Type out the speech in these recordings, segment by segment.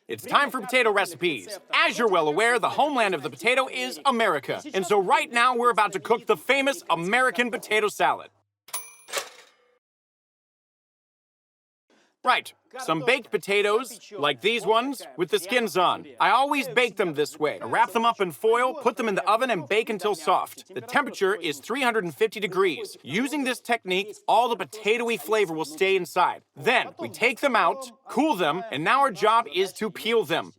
It's time for potato recipes. As you're well aware, the homeland of the potato is America. And so right now we're about to cook the famous American potato salad. Right, some baked potatoes, like these ones, with the skins on. I always bake them this way. I wrap them up in foil, put them in the oven, and bake until soft. The temperature is 350 degrees. Using this technique, all the potatoey flavor will stay inside. Then, we take them out, cool them, and now our job is to peel them.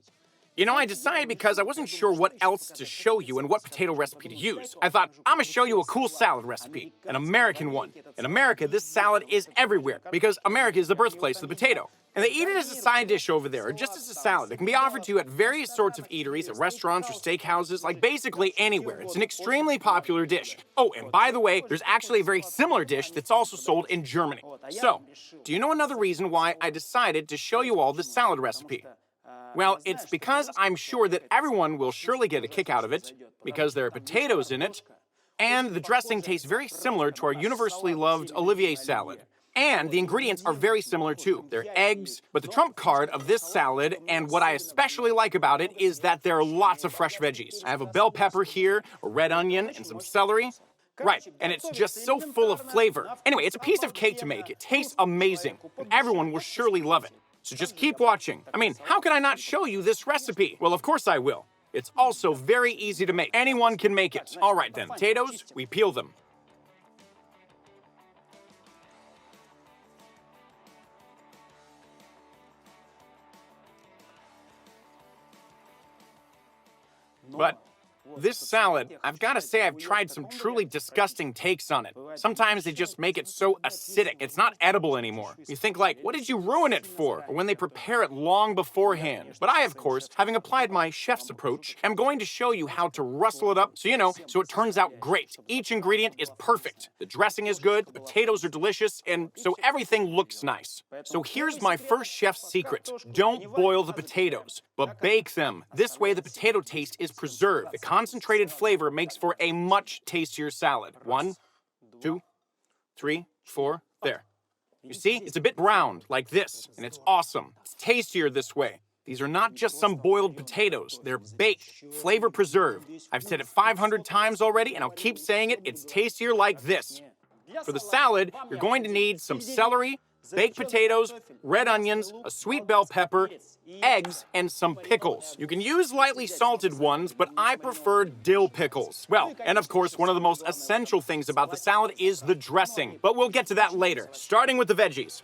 You know, I decided because I wasn't sure what else to show you and what potato recipe to use. I thought, I'm gonna show you a cool salad recipe, an American one. In America, this salad is everywhere because America is the birthplace of the potato. And they eat it as a side dish over there, or just as a salad. It can be offered to you at various sorts of eateries, at restaurants or steakhouses, like basically anywhere. It's an extremely popular dish. Oh, and by the way, there's actually a very similar dish that's also sold in Germany. So, do you know another reason why I decided to show you all this salad recipe? Well, it's because I'm sure that everyone will surely get a kick out of it, because there are potatoes in it, and the dressing tastes very similar to our universally loved Olivier salad. And the ingredients are very similar too. They're eggs, but the trump card of this salad, and what I especially like about it, is that there are lots of fresh veggies. I have a bell pepper here, a red onion, and some celery. Right, and it's just so full of flavor. Anyway, it's a piece of cake to make. It tastes amazing, and everyone will surely love it. So just keep watching. I mean, how can I not show you this recipe? Well, of course I will. It's also very easy to make. Anyone can make it. All right then, potatoes, we peel them. But this salad, I've got to say I've tried some truly disgusting takes on it. Sometimes they just make it so acidic, it's not edible anymore. You think like, what did you ruin it for? Or when they prepare it long beforehand. But I, of course, having applied my chef's approach, am going to show you how to rustle it up so it turns out great. Each ingredient is perfect. The dressing is good, the potatoes are delicious, and so everything looks nice. So here's my first chef's secret. Don't boil the potatoes, but bake them. This way the potato taste is preserved. The concentrated flavor makes for a much tastier salad. 1, 2, 3, 4, there. You see, it's a bit browned, like this, and it's awesome. It's tastier this way. These are not just some boiled potatoes. They're baked, flavor preserved. I've said it 500 times already, and I'll keep saying it. It's tastier like this. For the salad, you're going to need some celery, baked potatoes, red onions, a sweet bell pepper, eggs, and some pickles. You can use lightly salted ones, but I prefer dill pickles. Well, and of course, one of the most essential things about the salad is the dressing, but we'll get to that later. Starting with the veggies.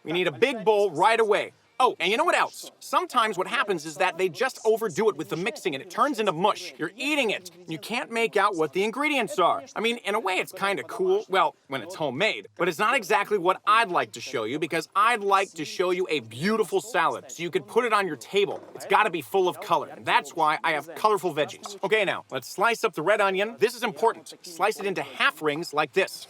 We need a big bowl right away. Oh, and you know what else? Sometimes what happens is that they just overdo it with the mixing and it turns into mush. You're eating it, and you can't make out what the ingredients are. I mean, in a way, it's kind of cool, well, when it's homemade, but it's not exactly what I'd like to show you because I'd like to show you a beautiful salad so you could put it on your table. It's got to be full of color, and that's why I have colorful veggies. Okay, now, let's slice up the red onion. This is important. Slice it into half rings like this.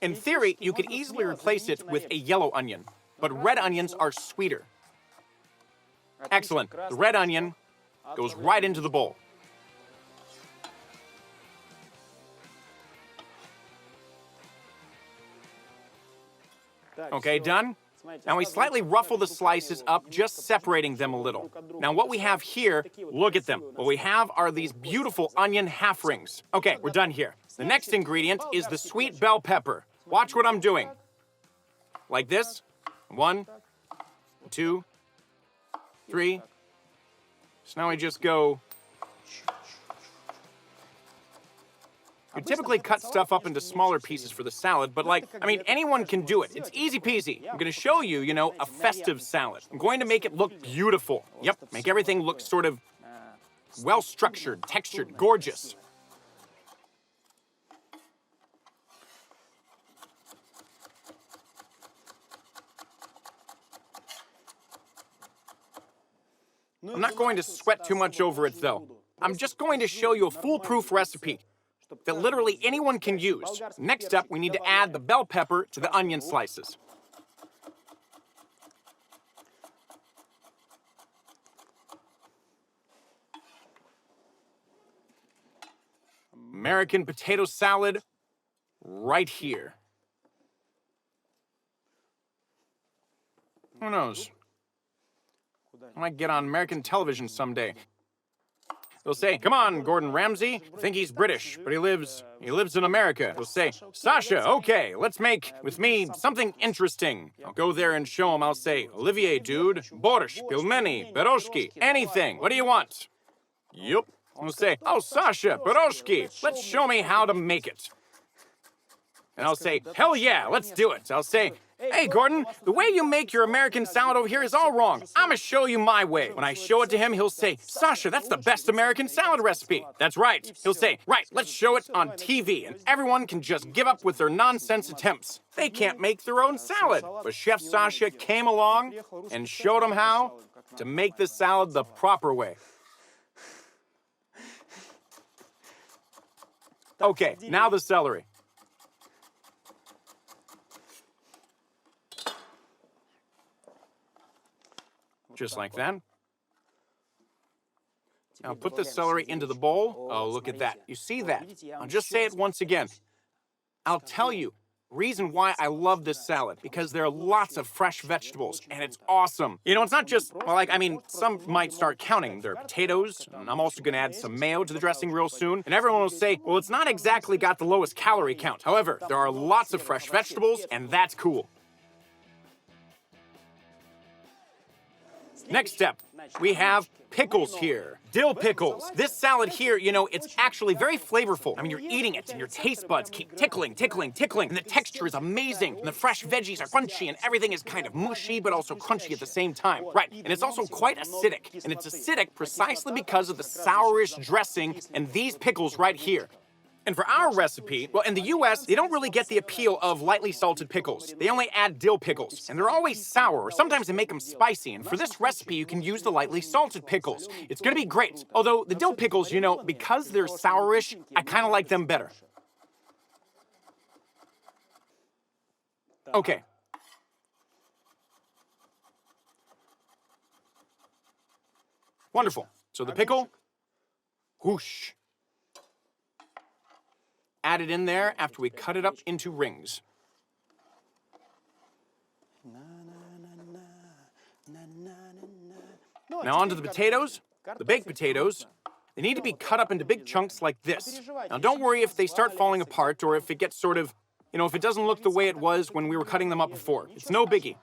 In theory, you could easily replace it with a yellow onion, but red onions are sweeter. Excellent. The red onion goes right into the bowl. Okay, done? Now we slightly ruffle the slices up, just separating them a little. Now what we have here, look at them. What we have are these beautiful onion half rings. Okay, we're done here. The next ingredient is the sweet bell pepper. Watch what I'm doing. Like this. 1, 2, 3. So now we just go. You typically cut stuff up into smaller pieces for the salad, but anyone can do it. It's easy peasy. I'm gonna show you, a festive salad. I'm going to make it look beautiful. Yep, make everything look sort of well-structured, textured, gorgeous. I'm not going to sweat too much over it, though. I'm just going to show you a foolproof recipe that literally anyone can use. Next up, we need to add the bell pepper to the onion slices. American potato salad right here. Who knows? I might get on American television someday. They'll say, come on, Gordon Ramsay. I think he's British, but he lives in America. They'll say, Sasha, okay, let's make, with me, something interesting. I'll go there and show him. I'll say, Olivier, dude, borscht, pilmeni, piroshki, anything. What do you want? Yup. They'll say, oh, Sasha, piroshki, let's show me how to make it. And I'll say, hell yeah, let's do it. I'll say, hey, Gordon, the way you make your American salad over here is all wrong. I'm gonna show you my way. When I show it to him, he'll say, Sasha, that's the best American salad recipe. That's right. He'll say, right, let's show it on TV, and everyone can just give up with their nonsense attempts. They can't make their own salad. But Chef Sasha came along and showed them how to make the salad the proper way. Okay, now the celery. Just like that. Now put the celery into the bowl. Oh, look at that. You see that? I'll just say it once again. I'll tell you, reason why I love this salad, because there are lots of fresh vegetables, and it's awesome. You know, it's not just, well, some might start counting. There are potatoes, and I'm also gonna add some mayo to the dressing real soon, and everyone will say, well, it's not exactly got the lowest calorie count. However, there are lots of fresh vegetables, and that's cool. Next step, we have pickles here. Dill pickles. This salad here, you know, it's actually very flavorful. I mean, you're eating it and your taste buds keep tickling, and the texture is amazing. And the fresh veggies are crunchy and everything is kind of mushy but also crunchy at the same time. Right, and it's also quite acidic. And it's acidic precisely because of the sourish dressing and these pickles right here. And for our recipe, well, in the US, they don't really get the appeal of lightly salted pickles. They only add dill pickles, and they're always sour, or sometimes they make them spicy. And for this recipe, you can use the lightly salted pickles. It's gonna be great. Although the dill pickles, you know, because they're sourish, I kind of like them better. Okay. Wonderful. So the pickle, whoosh. Add it in there after we cut it up into rings. Now onto the potatoes, the baked potatoes. They need to be cut up into big chunks like this. Now don't worry if they start falling apart or if it gets sort of, you know, if it doesn't look the way it was when we were cutting them up before. It's no biggie.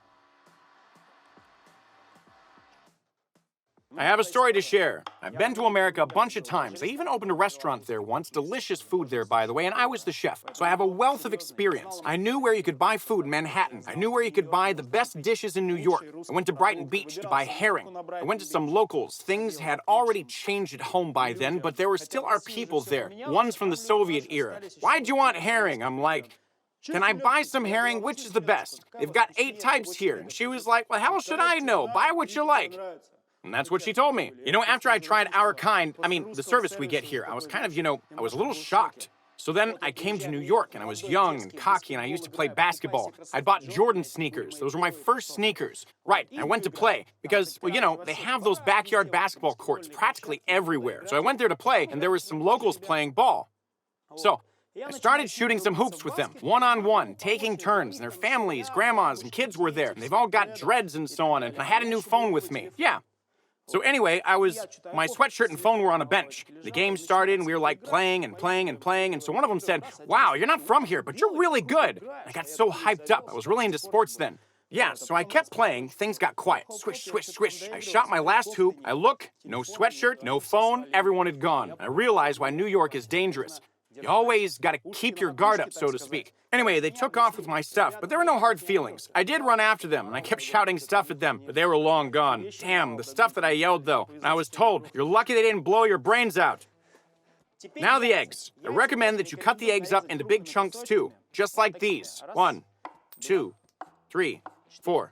I have a story to share. I've been to America a bunch of times. I even opened a restaurant there once. Delicious food there, by the way, and I was the chef. So I have a wealth of experience. I knew where you could buy food in Manhattan. I knew where you could buy the best dishes in New York. I went to Brighton Beach to buy herring. I went to some locals. Things had already changed at home by then, but there were still our people there. One's from the Soviet era. Why'd you want herring? I'm like, can I buy some herring? Which is the best? They've got 8 types here. And she was like, well, how should I know? Buy what you like. And that's what she told me. You know, after I tried our kind, the service we get here, I was kind of, I was a little shocked. So then I came to New York, and I was young and cocky, and I used to play basketball. I bought Jordan sneakers. Those were my first sneakers. Right, I went to play because, well, they have those backyard basketball courts practically everywhere. So I went there to play, and there were some locals playing ball. So I started shooting some hoops with them, one-on-one, taking turns, and their families, grandmas, and kids were there. And they've all got dreads and so on, and I had a new phone with me. Yeah. So anyway, my sweatshirt and phone were on a bench. The game started, and we were like playing, and so one of them said, wow, you're not from here, but you're really good. I got so hyped up. I was really into sports then. Yeah, so I kept playing. Things got quiet. Swish, swish, swish. I shot my last hoop. I look, no sweatshirt, no phone, everyone had gone. I realized why New York is dangerous. You always gotta keep your guard up, so to speak. Anyway, they took off with my stuff, but there were no hard feelings. I did run after them, and I kept shouting stuff at them, but they were long gone. Damn, the stuff that I yelled, though. And I was told, you're lucky they didn't blow your brains out. Now the eggs. I recommend that you cut the eggs up into big chunks, too. Just like these. 1, 2, 3, 4.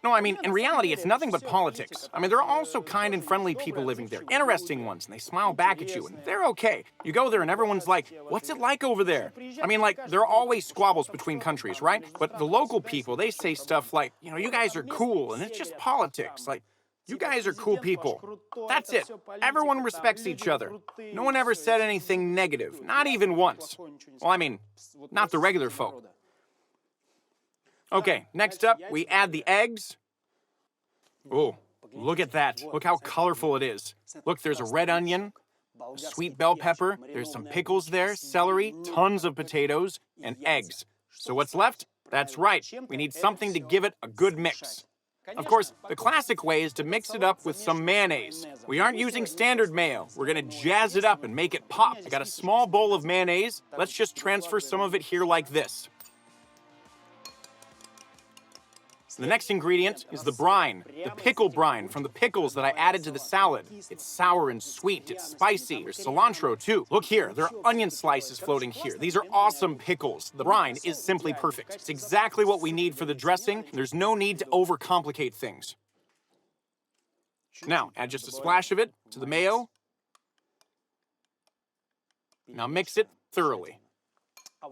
No, in reality, it's nothing but politics. There are also kind and friendly people living there, interesting ones, and they smile back at you, and they're okay. You go there, and everyone's like, what's it like over there? There are always squabbles between countries, right? But the local people, they say stuff like, you guys are cool, and it's just politics. Like, You guys are cool people. That's it. Everyone respects each other. No one ever said anything negative, not even once. Well, I mean, not the regular folk. Okay, next up, we add the eggs. Oh, look at that. Look how colorful it is. Look, there's a red onion, a sweet bell pepper, there's some pickles there, celery, tons of potatoes, and eggs. So what's left? That's right. We need something to give it a good mix. Of course, the classic way is to mix it up with some mayonnaise. We aren't using standard mayo. We're gonna jazz it up and make it pop. I got a small bowl of mayonnaise. Let's just transfer some of it here like this. The next ingredient is the brine, the pickle brine from the pickles that I added to the salad. It's sour and sweet, it's spicy. There's cilantro too. Look here, there are onion slices floating here. These are awesome pickles. The brine is simply perfect. It's exactly what we need for the dressing, and there's no need to overcomplicate things. Now, add just a splash of it to the mayo. Now mix it thoroughly.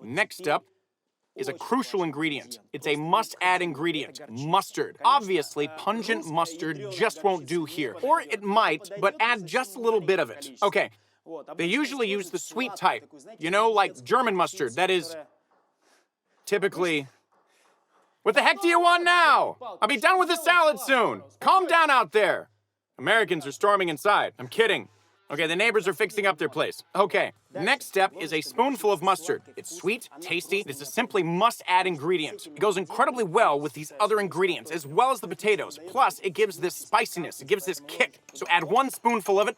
Next up is a crucial ingredient. It's a must-add ingredient, mustard. Obviously, pungent mustard just won't do here. Or it might, but add just a little bit of it. Okay, they usually use the sweet type. You know, like German mustard, that is typically... What the heck do you want now? I'll be done with the salad soon. Calm down out there. Americans are storming inside. I'm kidding. Okay, the neighbors are fixing up their place. Okay, next step is a spoonful of mustard. It's sweet, tasty, it's a simply must-add ingredient. It goes incredibly well with these other ingredients, as well as the potatoes. Plus, it gives this spiciness, it gives this kick. So add 1 spoonful of it.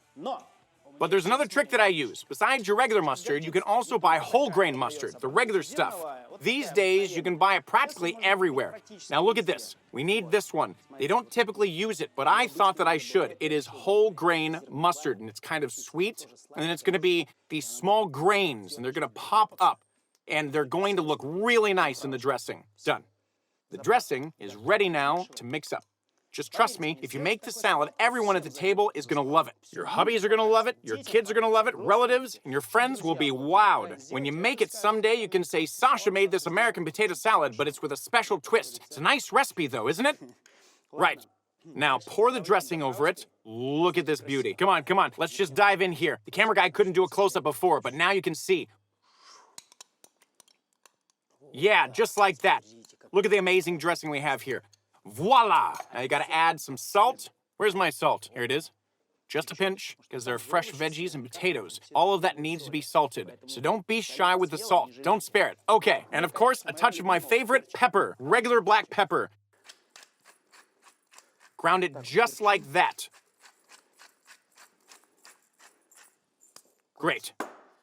But there's another trick that I use. Besides your regular mustard, you can also buy whole grain mustard, the regular stuff. These days, you can buy it practically everywhere. Now look at this. We need this one. They don't typically use it, but I thought that I should. It is whole grain mustard, and it's kind of sweet. And then it's gonna be these small grains, and they're gonna pop up, and they're going to look really nice in the dressing. Done. The dressing is ready now to mix up. Just trust me, if you make the salad, everyone at the table is gonna love it. Your hubbies are gonna love it, your kids are gonna love it, relatives, and your friends will be wowed. When you make it someday, you can say, Sasha made this American potato salad, but it's with a special twist. It's a nice recipe though, isn't it? Right. Now pour the dressing over it. Look at this beauty. Come on, come on, let's just dive in here. The camera guy couldn't do a close-up before, but now you can see. Yeah, just like that. Look at the amazing dressing we have here. Voila! Now you gotta add some salt. Where's my salt? Here it is. Just a pinch, because there are fresh veggies and potatoes. All of that needs to be salted. So don't be shy with the salt. Don't spare it. Okay, and of course, a touch of my favorite pepper, regular black pepper. Ground it just like that. Great.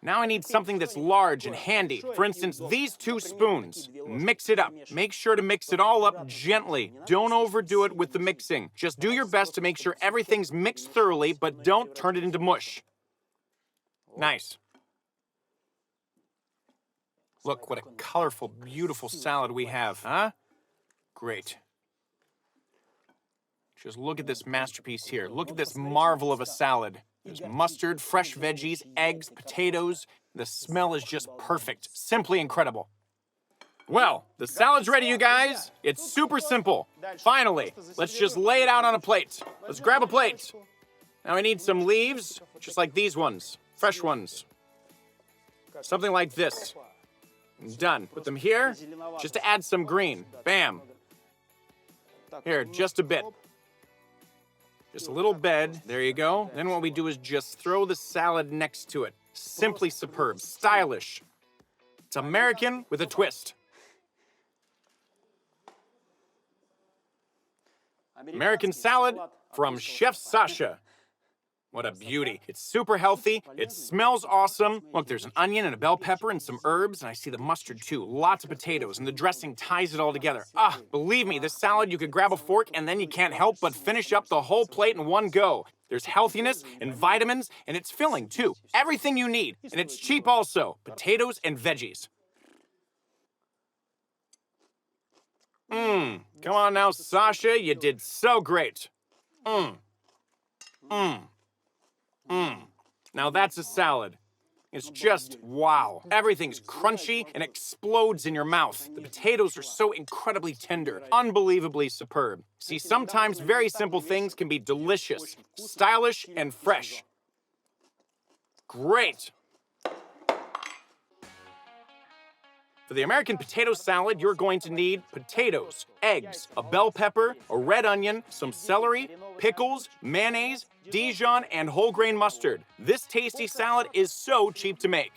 Now I need something that's large and handy. For instance, these 2 spoons. Mix it up. Make sure to mix it all up gently. Don't overdo it with the mixing. Just do your best to make sure everything's mixed thoroughly, but don't turn it into mush. Nice. Look, what a colorful, beautiful salad we have, huh? Great. Just look at this masterpiece here. Look at this marvel of a salad. There's mustard, fresh veggies, eggs, potatoes. The smell is just perfect. Simply incredible. Well, the salad's ready, you guys. It's super simple. Finally, let's just lay it out on a plate. Let's grab a plate. Now I need some leaves, just like these ones. Fresh ones. Something like this. Done. Put them here, just to add some green. Bam. Here, just a bit. Just a little bed, there you go. Then what we do is just throw the salad next to it. Simply superb, stylish. It's American with a twist. American salad from Chef Sasha. What a beauty. It's super healthy. It smells awesome. Look, there's an onion and a bell pepper and some herbs, and I see the mustard too. Lots of potatoes, and the dressing ties it all together. Ah, believe me, this salad, you could grab a fork, and then you can't help but finish up the whole plate in one go. There's healthiness and vitamins, and it's filling too. Everything you need, and it's cheap also. Potatoes and veggies. Come on now, Sasha, you did so great. Now that's a salad. It's just wow. Everything's crunchy and explodes in your mouth. The potatoes are so incredibly tender, unbelievably superb. See, sometimes very simple things can be delicious, stylish, and fresh. Great. For the American potato salad, you're going to need potatoes, eggs, a bell pepper, a red onion, some celery, pickles, mayonnaise, Dijon, and whole grain mustard. This tasty salad is so cheap to make.